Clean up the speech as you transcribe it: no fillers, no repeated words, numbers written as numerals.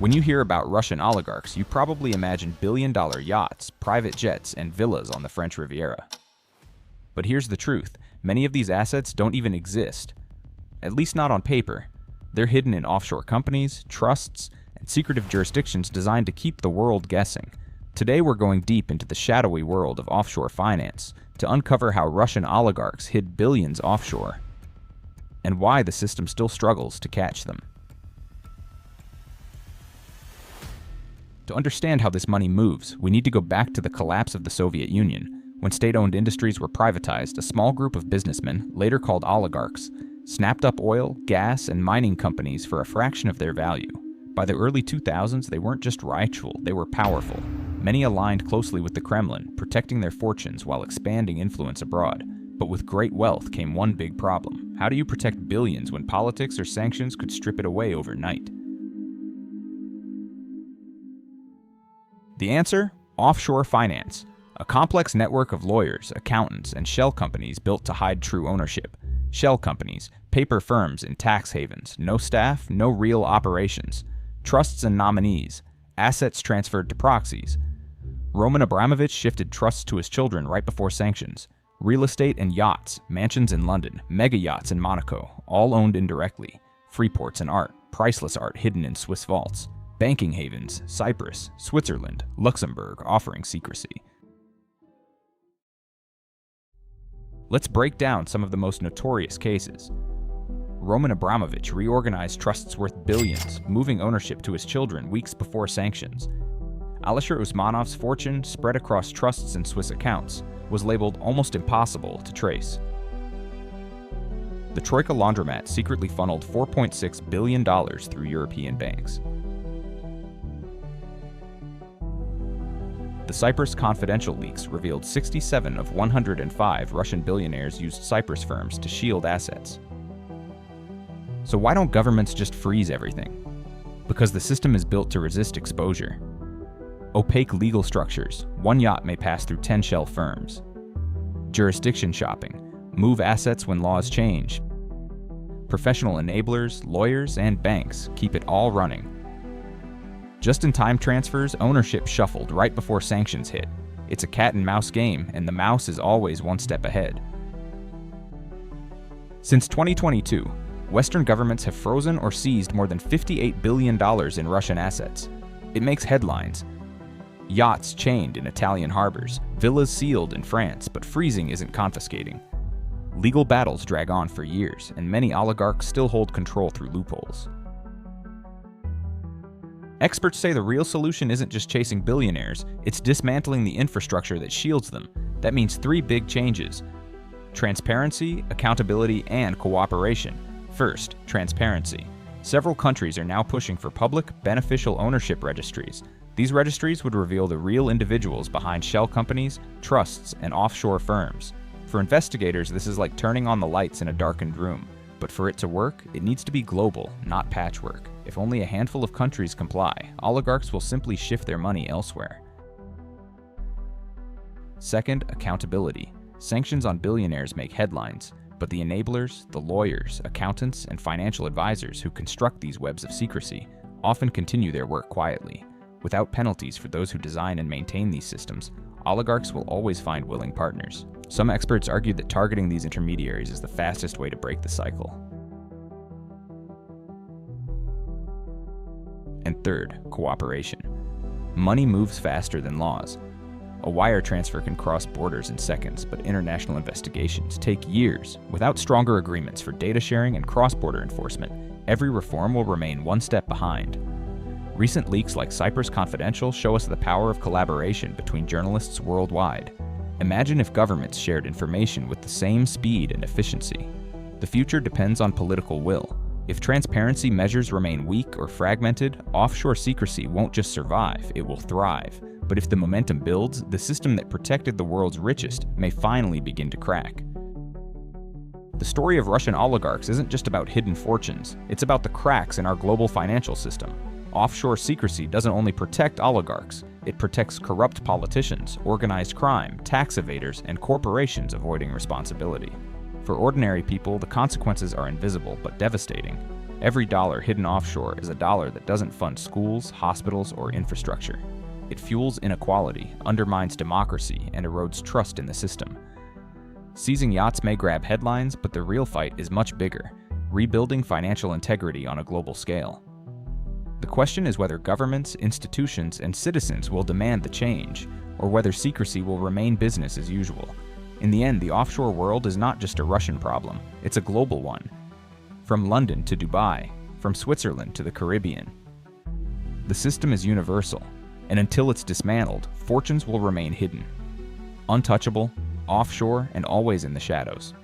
When you hear about Russian oligarchs, you probably imagine billion-dollar yachts, private jets, and villas on the French Riviera. But here's the truth. Many of these assets don't even exist. At least not on paper. They're hidden in offshore companies, trusts, and secretive jurisdictions designed to keep the world guessing. Today we're going deep into the shadowy world of offshore finance to uncover how Russian oligarchs hid billions offshore and why the system still struggles to catch them. To understand how this money moves, we need to go back to the collapse of the Soviet Union. When state-owned industries were privatized, a small group of businessmen, later called oligarchs, snapped up oil, gas, and mining companies for a fraction of their value. By the early 2000s, they weren't just rightful, they were powerful. Many aligned closely with the Kremlin, protecting their fortunes while expanding influence abroad. But with great wealth came one big problem. How do you protect billions when politics or sanctions could strip it away overnight? The answer? Offshore finance. A complex network of lawyers, accountants, and shell companies built to hide true ownership. Shell companies, paper firms in tax havens, no staff, no real operations. Trusts and nominees, assets transferred to proxies. Roman Abramovich shifted trusts to his children right before sanctions. Real estate and yachts, mansions in London, mega yachts in Monaco, all owned indirectly. Freeports and art, priceless art hidden in Swiss vaults. Banking havens, Cyprus, Switzerland, Luxembourg offering secrecy. Let's break down some of the most notorious cases. Roman Abramovich reorganized trusts worth billions, moving ownership to his children weeks before sanctions. Alisher Usmanov's fortune, spread across trusts and Swiss accounts, was labeled almost impossible to trace. The Troika Laundromat secretly funneled $4.6 billion through European banks. The Cyprus Confidential leaks revealed 67 of 105 Russian billionaires used Cyprus firms to shield assets. So why don't governments just freeze everything? Because the system is built to resist exposure. Opaque legal structures. One yacht may pass through 10 shell firms. Jurisdiction shopping. Move assets when laws change. Professional enablers, lawyers, and banks keep it all running. Just-in-time transfers, ownership shuffled right before sanctions hit. It's a cat-and-mouse game, and the mouse is always one step ahead. Since 2022, Western governments have frozen or seized more than $58 billion in Russian assets. It makes headlines. Yachts chained in Italian harbors, villas sealed in France, but freezing isn't confiscating. Legal battles drag on for years, and many oligarchs still hold control through loopholes. Experts say the real solution isn't just chasing billionaires, it's dismantling the infrastructure that shields them. That means three big changes: transparency, accountability, and cooperation. First, transparency. Several countries are now pushing for public, beneficial ownership registries. These registries would reveal the real individuals behind shell companies, trusts, and offshore firms. For investigators, this is like turning on the lights in a darkened room. But for it to work, it needs to be global, not patchwork. If only a handful of countries comply, oligarchs will simply shift their money elsewhere. Second, accountability. Sanctions on billionaires make headlines, but the enablers, the lawyers, accountants, and financial advisors who construct these webs of secrecy often continue their work quietly. Without penalties for those who design and maintain these systems, oligarchs will always find willing partners. Some experts argue that targeting these intermediaries is the fastest way to break the cycle. And third, cooperation. Money moves faster than laws. A wire transfer can cross borders in seconds, but international investigations take years. Without stronger agreements for data sharing and cross-border enforcement, every reform will remain one step behind. Recent leaks like Cyprus Confidential show us the power of collaboration between journalists worldwide. Imagine if governments shared information with the same speed and efficiency. The future depends on political will. If transparency measures remain weak or fragmented, offshore secrecy won't just survive, it will thrive. But if the momentum builds, the system that protected the world's richest may finally begin to crack. The story of Russian oligarchs isn't just about hidden fortunes, it's about the cracks in our global financial system. Offshore secrecy doesn't only protect oligarchs, it protects corrupt politicians, organized crime, tax evaders, and corporations avoiding responsibility. For ordinary people, the consequences are invisible but devastating. Every dollar hidden offshore is a dollar that doesn't fund schools, hospitals, or infrastructure. It fuels inequality, undermines democracy, and erodes trust in the system. Seizing yachts may grab headlines, but the real fight is much bigger: rebuilding financial integrity on a global scale. The question is whether governments, institutions, and citizens will demand the change, or whether secrecy will remain business as usual. In the end, the offshore world is not just a Russian problem, it's a global one. From London to Dubai, from Switzerland to the Caribbean. The system is universal, and until it's dismantled, fortunes will remain hidden, untouchable, offshore, and always in the shadows.